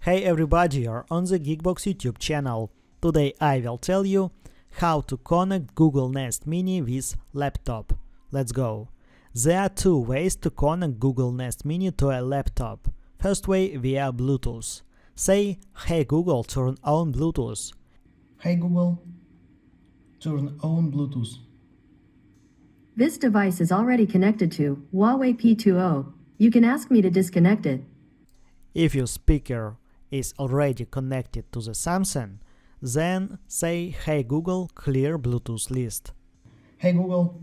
Hey everybody, you're on the GeekBox YouTube channel. Today I will tell you how to connect Google Nest Mini with laptop. Let's go. There are two ways to connect Google Nest Mini to a laptop. First way via Bluetooth. Say, hey Google, turn on Bluetooth. Hey Google, turn on Bluetooth. This device is already connected to Huawei P20. You can ask me to disconnect it. If your speaker is already connected to the Samsung, then say, hey Google, clear Bluetooth list. Hey Google,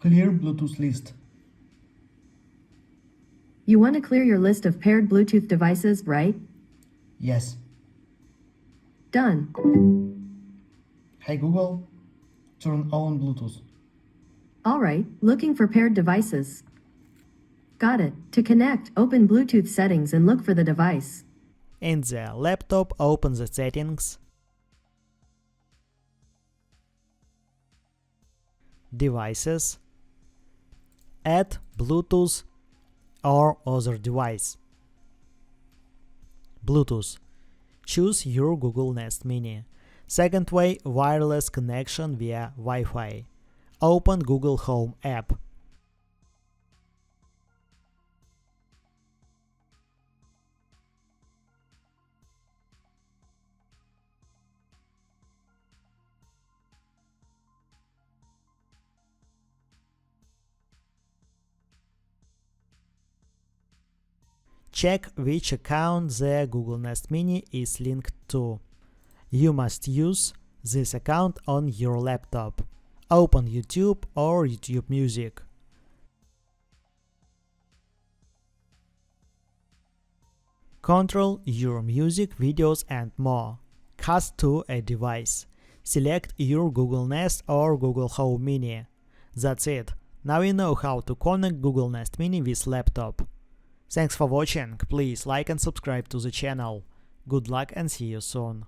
clear Bluetooth list. You want to clear your list of paired Bluetooth devices, right? Yes. Done. Hey Google, turn on Bluetooth. Alright, looking for paired devices. Got it. To connect, open Bluetooth settings and look for the device. In the laptop, open the settings, devices, add Bluetooth or other device. Bluetooth. Choose your Google Nest Mini. Second way, wireless connection via Wi-Fi. Open Google Home app. Check which account the Google Nest Mini is linked to. You must use this account on your laptop. Open YouTube or YouTube Music. Control your music, videos and more. Cast to a device. Select your Google Nest or Google Home Mini. That's it. Now you know how to connect Google Nest Mini with laptop. Thanks for watching, please like and subscribe to the channel. Good luck and see you soon.